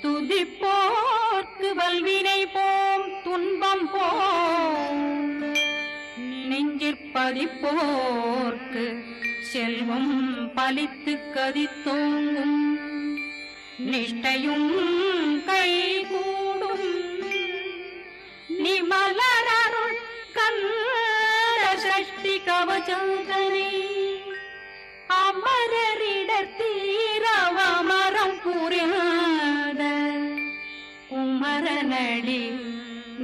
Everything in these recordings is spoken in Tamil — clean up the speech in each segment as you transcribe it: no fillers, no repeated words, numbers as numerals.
துதிப்போர்க்கு வல்வினை போம் துன்பம் போம் நெஞ்சிற்பதிப்போர்க்கு செல்வம் பலித்து கதித்தோங்கும் நிஷ்டையும் கைகூடும் நிமலரருள் கந்த சஷ்டி கவசந்தனை அமரரிடர் தீரவமரம் புரியாத குமரனடி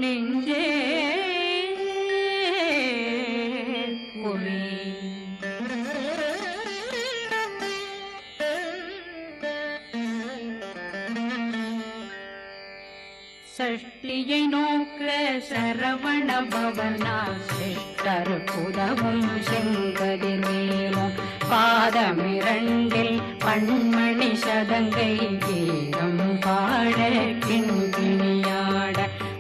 நெஞ்சே சஷ்டியை நோக்க சரவண பவனா சிஷ்டர் புதவும் செங்கதிர்வேலும் பாதமிரண்டில் பண்மணி சதங்கை கீதம் பாட கிண்கிணியாட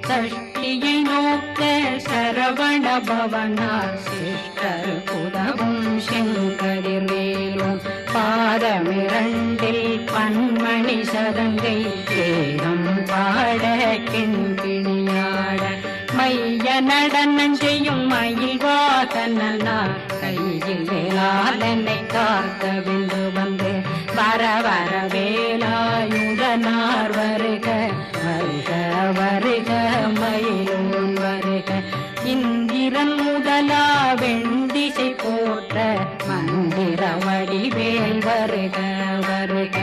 சஷ்டியை நோக்க சரவண பவனா சிஷ்டர் புதவும் செங்கதிர்வேலும் பாதமிரண்டில் பண்மணி சதங்கை கீதம் பாட கிண்கிணியாட மைய நடனம் செய்யும் மயில் வாசனா கையில் வேளாளனை காக்க விந்து வந்து வர வர வேலாயுதனார் வருக வருக வருக மயிலோன் வருக இந்திரன் முதலா வெண்டிசை போற்ற மந்திர வடிவேல் வருக வருக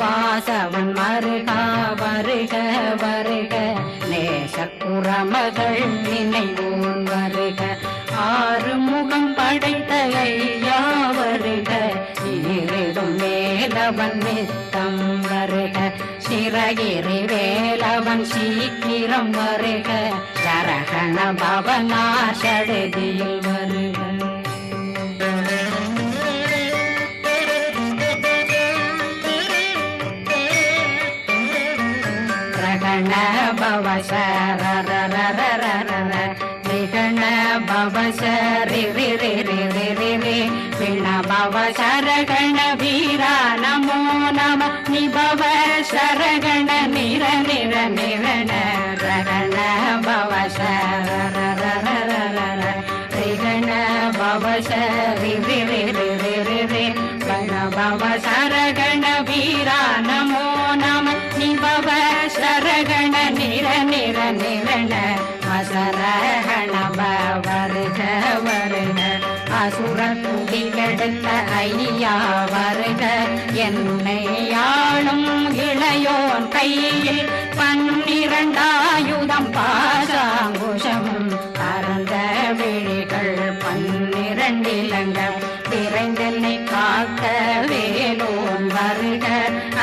வாசவன் மருகா வருக வருக நேசக்குறமகள் நினைவோன் வருக ஆறு முகம் படைத்த ஐயா வருக ஈரிடும் வேலவன் நித்தம் வருக சிறகிரி வேலவன் சீக்கிரம் வருக சரகண பவனா சடுதியில் வருக விகண பவசரி விண பவ சரகண வீரா நமோ நம நிபவ சரகண நிர நிர நிரண ரகண பவசர விகண பவசரி கண பவ சரகண வீரா நமோ நம நிபவ சரகண நிர நிர நிரண அசரகண வருக வருக அசுர துடிகெடுத்த ஐயா வருக என்னை ஆளும் இளையோன் கையில் 12 ஆயுதம் பாசாங்குஷமும் பரந்த விழிகள் 12 இலங்கள் விரைந்தென்னை காக்க வேலோன் வருக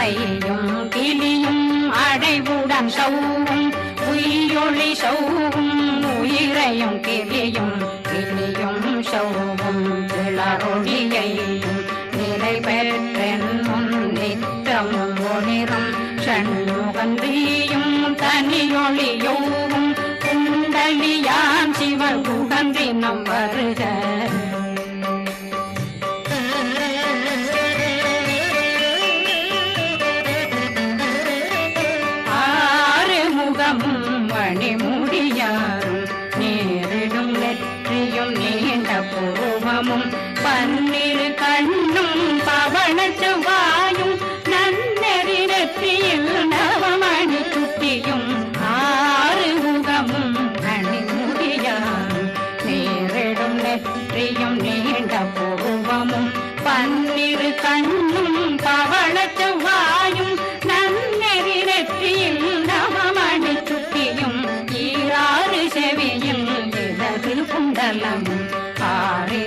ஐயும் கிளியும் அடைவுடன் சௌவும் உயிரொளி சௌவும் உயிரையும் கிளியும் கிளியும் சௌவும் கிளரொளியையும் நிலை பெற்றென் முன் நித்தமும் ஒளிரும் ஷண்முகந்தியும் தனியொளியோவும் குண்டலியான் சிவ குகந்தினம் வருக மணிமுடியாரும் நேரிடும் நெற்றியும் நீண்ட பூர்வமும் 12 கண்ணும் பவன செவ்வாயும் நன்னெறி நெற்றியில் நவமணி சுட்டியும் 6 முகமும் மணிமுடியாரும் நேரிடும் நெற்றியும் நீண்ட பூர்வமும் 12 கண்ணும் பவன செவ்வாயும் நன்னெறி நெற்றியில் நவமணி சுட்டியும் 6 செவியில் இடது குண்டலம் 6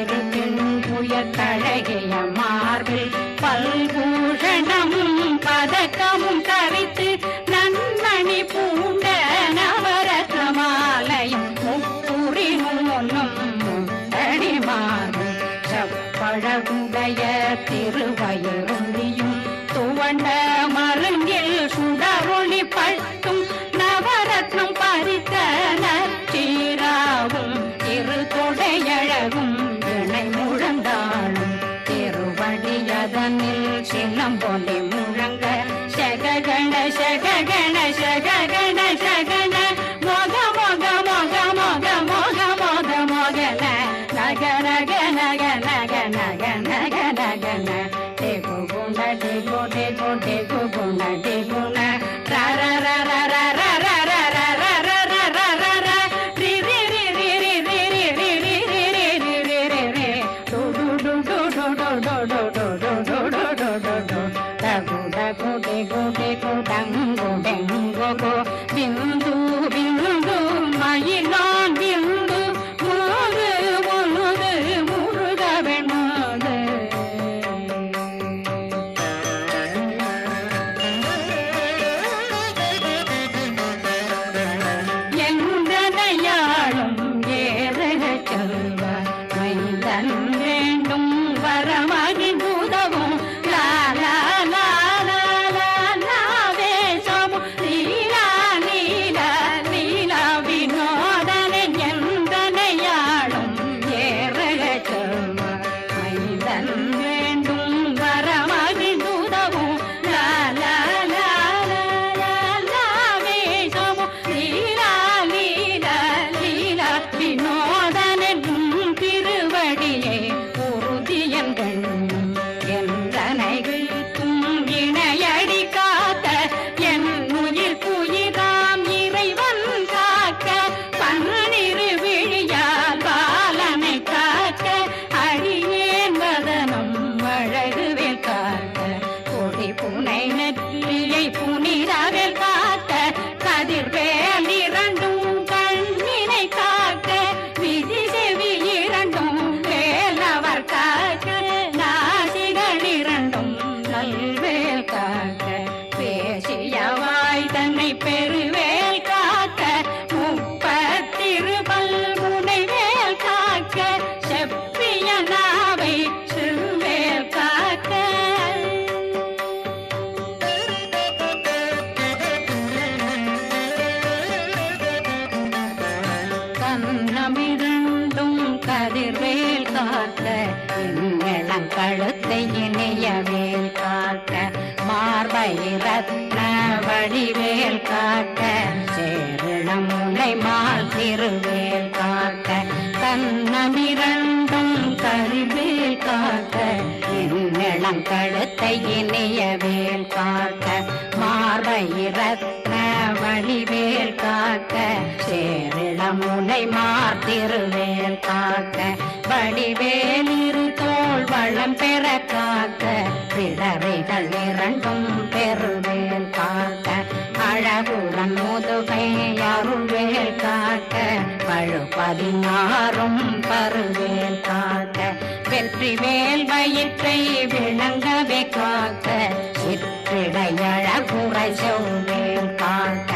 புயத்தழகிய மார்பில் பல்பூஷணமும் பதக்கமும் கவித்து நன்மணி பூண்ட நவரத்ன மாலையும் முப்புரி மூன்னும் முத்தடி மாறும் செப்பழகுடைய திருவயருந்தியும் துவண்ட மருங்கில் சுடரொளி பட்டும் நவரத்னம் பறித்த நச்சீராவும் இரு தொடையழகும் இணை முழந்தாளும் திருவடியதனில் சிலம்பொலி முழங்க சககண சககண பிந்து பிந்து மயிலான் பிந்து முழுது முழுது முருக வெண்மாது எந்தனையாளும் ஏறக செல்வார் மைந்தன் வேண்டும் வரமகி உதவும் லாலா கதிர்வேல் காக்க கழுத்தை இணையவேல் காக்க மார்பை ரத்ன வடிவேல் காக்க சேரிளம் முனை மால் திருவேல் காக்க கண்ணமிரண்டும் கதிர்வேல் காக்க இளம் கழுத்தை இணையவேல் காக்க மார்பை ரத்ன வடிவேல் காக்க சேரிளம் முனை மால் திருவேல் காக்க வடிவேல் இரு தோள் வளம் பெற காக்க பிடரைகள் இரண்டும் பெருவேல் காக்க அழகுடன் முதுகை அருள்வேல் காக்க பழு 16 பருவேல் காக்க வெற்றி வேல் வயிற்றை விளங்கவே காக்க சிற்றிடையழகுரை செவ்வேல் காக்க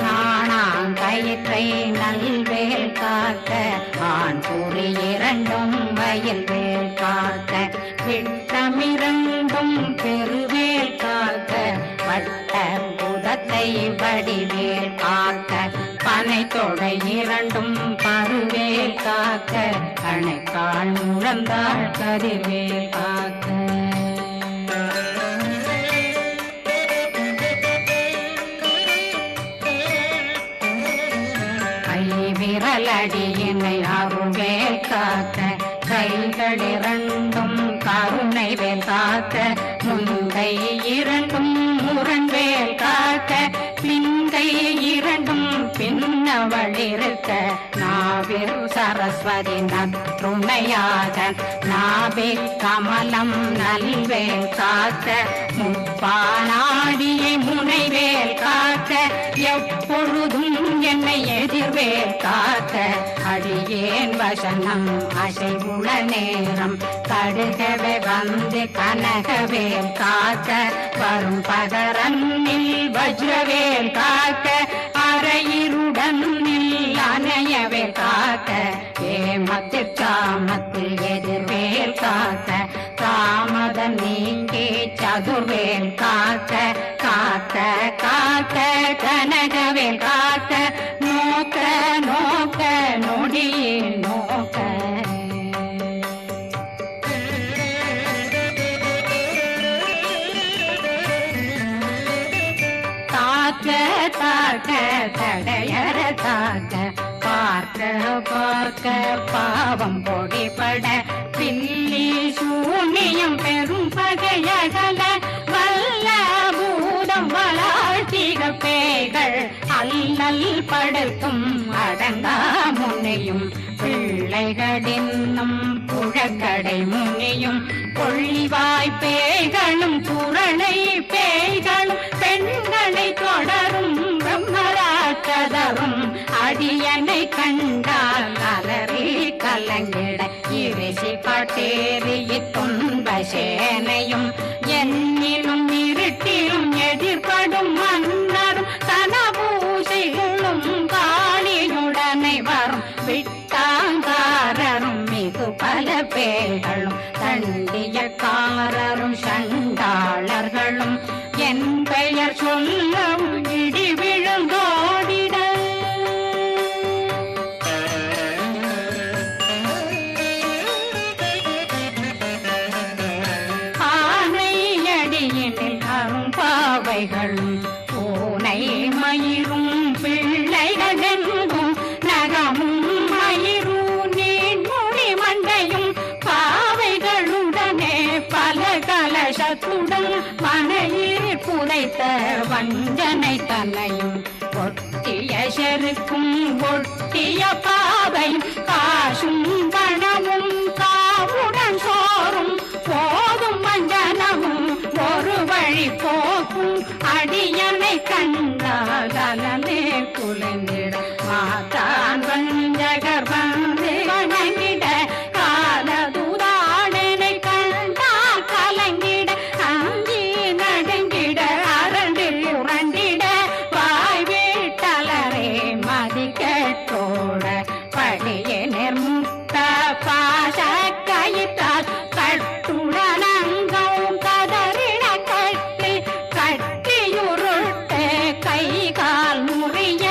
நாணாங்கயிற்றை நல்வேல் காக்க ஆண் குறி இரண்டும் வயல்வேல் காக்க விட்டமிரண்டும் பெருவேல் காக்க வட்ட புதத்தை வடிவேல் காக்க பனை தொடை இரண்டும் பருவேல் காக்க கணைக்கால் முழந்தாள் கதிர்வேல் காக்க விரலடியினை அருள்வேல் காக்க கைகள் இரண்டும் கருணை வேல் காக்க முந்தை இரண்டும் முரண்வேல் காக்க பிந்தை இரண்டும் பின்னவளிருக்க நாவில் சரஸ்வதி நற்றுணையாக நாவே கமலம் நல்வேல் காக்க முப்பானாடியை முனைவேல் காக்க எப்பொழுதும் என்னை எதிர்வேல் காக்க அடியேன் வசனம் அசைவுள நேரம் கடுகவே வந்து கனகவேல் காக்க வரும் பகரன்னில் வஜ்ரவேல் காக்க அரையிருடன் அணையவே காக்க ஏமத்தில் காமத்தில் எதிர்வேல் காக்க தாமத நீங்கி சதுர்வேல் காக்க காக்க காக்க கனகவேல் காக்க நோக்க நோக்க நொடியில் நோக்க தாக்க தாக்க தடையற தாக்க பார்க்க பார்க்க பாவம் பொடிபட பில்லி சூனியம் பெரும் பகையகல வல்ல பூதம் வளாழ்த்திக பேய்கள் அல்லல் படுத்தும் அடங்கா முனையும் பிள்ளைகளின்னும் புழக்கடை முனியும் கொள்ளிவாய் பேய்களும் குரளை பேய்களும் பெண்களை தொடரும் பிரம்மராட்சதரும் அடியனை கண்டால் அலறி கலங்கிட இரிசி பட்டேறிய துன்ப சேனையும் என்னிலும் இருட்டிலும் எதிர்படும் மன்னரும் தனபூசைகளும் காளியுடனை வரும் விட்டாங்காரரும் மிகு பல பேர்களும் தண்டியக்காரரும் சண்டாளர்களும் என் பெயர் சொல்லவும் இடி விழுந்தோடிட ஆனையடியினில் அரும்பாவைகளும் பூனை மயிரும் பிள்ளைகளெங்கும் நகமும் மயிரும் நீண்மொழி மண்டையும் பாவைகளுடனே பல கலசத்துடன் மனையில் புதைத்த வஞ்சனை தன்னையும் ஒட்டிய செருக்கும் ஒட்டிய பாவையும் காசும் பணமும் காவுடன் சோறும் போதும் மஞ்சனமும் ஒரு வழி போக்கும் அடியனை கண்டால் அலமே குலைந்திட மாத்தான் வஞ்சகர் வந்து வணங்கிட காலதுதாடனை கண்டால் கலங்கிட அஞ்சி நடுங்கிட அரண்டு உரண்டிட வாய் வீட்டலரே மதிக்கட்டோட படியினர் முத்த பாச கயிற்றால் கட்டுடனங்கவும் கதறிட கட்டி கட்டியுருட்டு கை கால் முறிய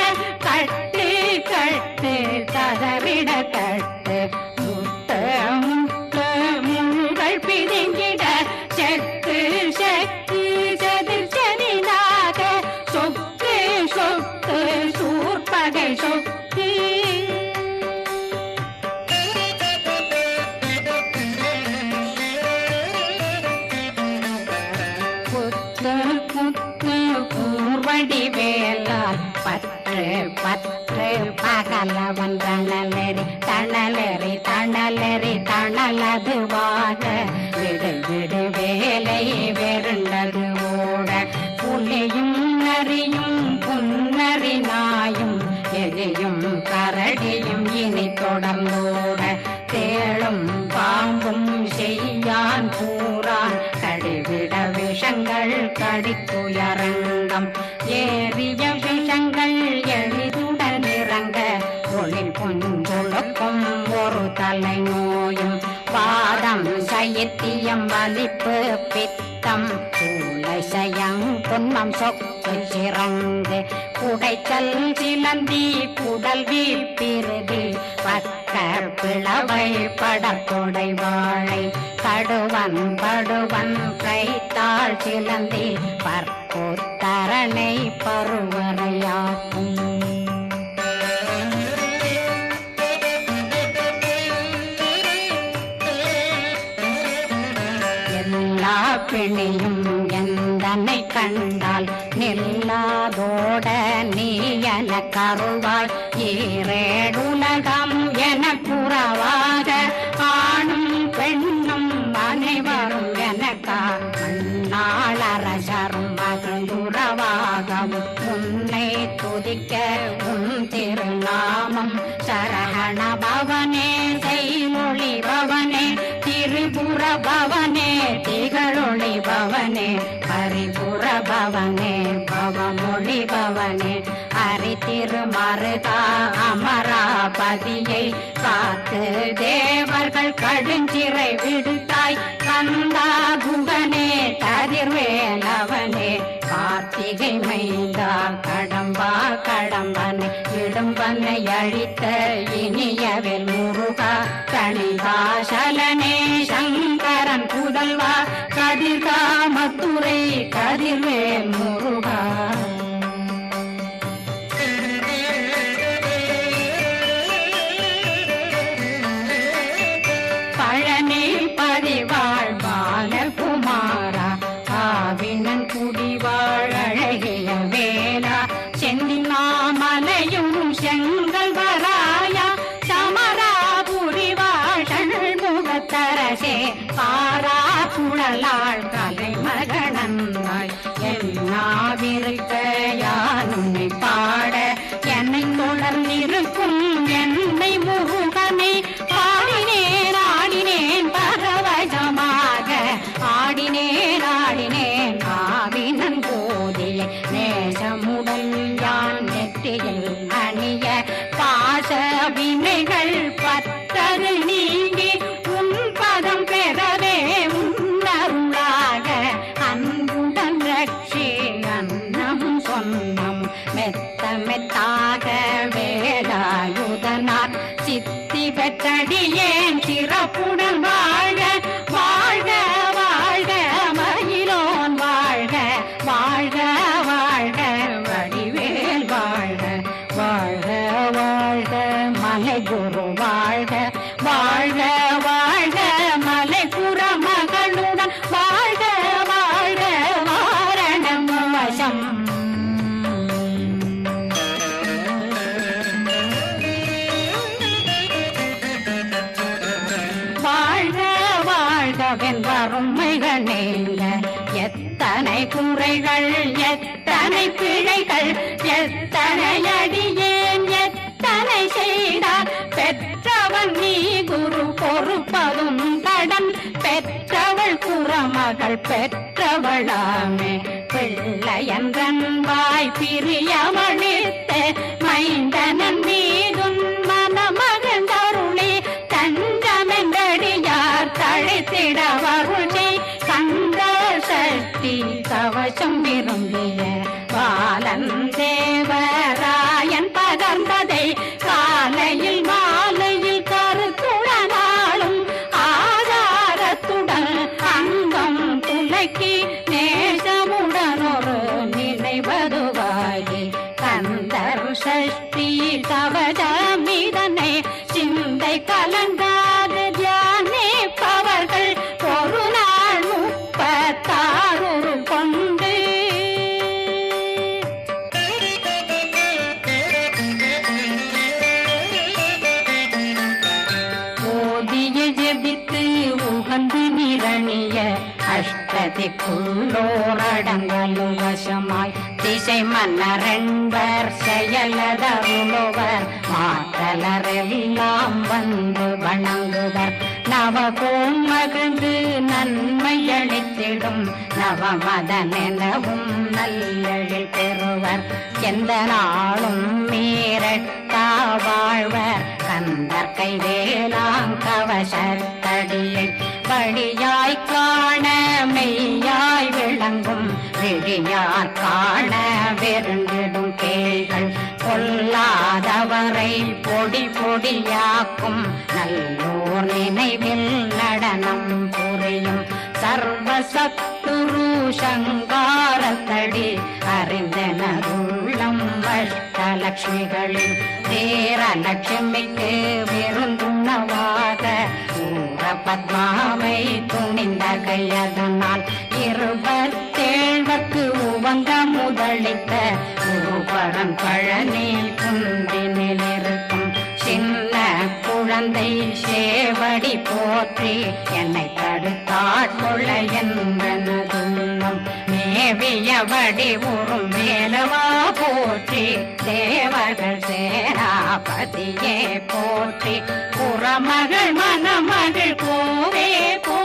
கட்டு கட்டு கதறிட கட்டு முட்டு முட்டு முள்கள் பிதுங்கிட செக்கு செக்கு செதிர் செதிலாக சொக்கு சொக்கு சூர்பகை சொக்கு குத்து குத்து கூர்வடி வேலால் பற்று பற்று பகலவன் தணலெறி தணலெறி தணலெறி தணலதுவாக விடு விடு வேலை வெருண்டது ஓட புலியும் நரியும் புன்னறி நாயும் எலியும் கரடியும் இனி தொடர்ந்தோட தேளும் பாம்பும் செய்யான் கூறான் கடிவிட விஷங்கள் கடித்துயரங்கம் ஏறிய விஷங்கள் எளிதுடன் இறங்க ஒளில் புஞ்சொழுக்கும் ஒரு தலை நோயும் பாதம் சைத்தியம் வலிப்பு பித்தம் சூளைசயம் பொன்மம் சொக்கு சிறந்து குடைச்சல் சிலந்தி குடல் வீப்பிருதி பக்கர் பிளவை படத்தொடை வாழை கடுவன் படுவன் கைத்தாள் சிலந்தி பற்புத்தரணை பருவரையாக்கும் எல்லா பிணியும் எந்தனை கண்டால் நில்லாதோட நீ என கருவாய் ஈரேடுலகம் என புறவாக ஆணும் பெண்ணும் அனைவரும் எனக்கா மண்ணாள் அரசரும் மகிழ்ந்துறவாகவும் உன்னை துதிக்க உன் திருநாமம் சரஹண பவனே செய்மொழி பவனே திரிபுர பவனே திகழொளி பவனே பரிபுர பவனே பவமொழி பவனே அரி திருமருகா அமராபதியை காத்து தேவர்கள் கடுஞ்சிறை விடுத்தாய் கந்தா குகனே கதிர்வேலவனே கார்த்திகை மைந்தா கடம்பா கடம்பனை இடும்பனை அழித்த இனியவில் முருகா கணிகாசலனே சங்கரன் புதல்வா கதிர்காமத்துறை கதிர்வேல் முருகா பழனி பதிவாழ் பாலகுமாரா ஆவினன் குடிவாழ் அழகிய வேலா செந்திமாமலையும் செங்கல் வராயா சமராபுரி வாழல் முகத்தரசே பாரா குழலாள் கலைமகனந்தாய் என்னாவிருக்க யானுன்னை பாட என்னை தொடர்ந்திருக்கும் என்னை முருகனை பாடினேன் ஆடினேன் பரவசமாக ஆடினேன் ஆடினேன் ஆவினன் போதிய நேசமுடல் யான் நெற்றியில் அணிய பாச வினைகள் பத்தது நீங்கி உன் பதம் பெறவே உன்னருளாக அன்புடன் ரட்சி அன்னம் சொன்னம் மெத்த மெத்தாக வேலாயுதனார் சித்தி பெற்றடியேன் சிறப்புடன் வாழ வாழ்க வாழ்க மயிலோன் வாழ்க வாழ்க வாழ்க வடிவேல் வாழ்க வாழ்க வாழ்க மலை குரு வாழ்க வாழ்க வாழ்க மலை புற மகளுடன் வாழ்க வாழ்க வாரணம் வசம் வாழ்க வாழ்கவென் வறுமைகள் நீங்க எத்தனை குறைகள் எத்தனை பிழைகள் எத்தனை அடியேன் எத்தனை செய்தார் பெற்றவன் நீ குரு பொறுப்பதும் கடன் பெற்றவள் குறமகள் பெற்றவளாமே பிள்ளையன்றன் வாய் பிரியமளித்த மைந்தனன் மீதுன் மனமகந்தருளி தஞ்சமென்றடியார் தழைத்திட வருளி கந்த சக்தி கவசம் விரும்பிய பாலன் தேவராயன் பகர்ந்ததை காலையில் மாலையில் கருத்துடனாலும் ஆதாரத்துடன் அங்கம் துலக்கி நேசமுடன் ஒரு நினைவதுவாகி கந்தர் சஷ்டி கவசமிதனை சிந்தை கலங்காது தியானிப்பவர்கள் ஒரு நாள் 36 கொண்டு ஓதிய ஜெபித்து உகந்து நிரணிய அஷ்டதிக்குள்ளோரடங்கலும் வசமாய் திசை மன்னரென்பர் செயலதருளுவர் மாற்றலரெல்லாம் வந்து வணங்குவர் நவகோம் மகிழ்ந்து நன்மையளித்திடும் நவமதனெனவும் நல்லெழில் பெறுவர் எந்த நாளும் மீறட்டா வாழ்வர் கந்தர் கைவேலாம் கவசத்தடியை படியாய் காண மெய்யாய் விளங்கும் விழியார் காண வெருண்டிடும் கேள்கள் கொல்லாதவரை பொடி பொடியாக்கும் நல்லோர் நினைவில் நடனம் புரியும் சர்வசத்துரு சங்காரத்தடி அறிந்தனருள்ளம் அஷ்டலட்சுமிகளில் தேரலட்சுமிக்கு விருந்துணவாக ஊர பத்மாவை துணிந்த கையதனால் 27 உவங்க முதலித்த குருபரன் பழனி குன்றினில் இருக்கும் சின்ன குழந்தை சேவடி போற்றி என்னை தடுத்தாட்கொள்ள என்பனதுள்ளம் மேவியபடி உறும் மேலவா போற்றி தேவர்கள் சேராபதியே போற்றி புறமகள் மணமகள் கோவே போ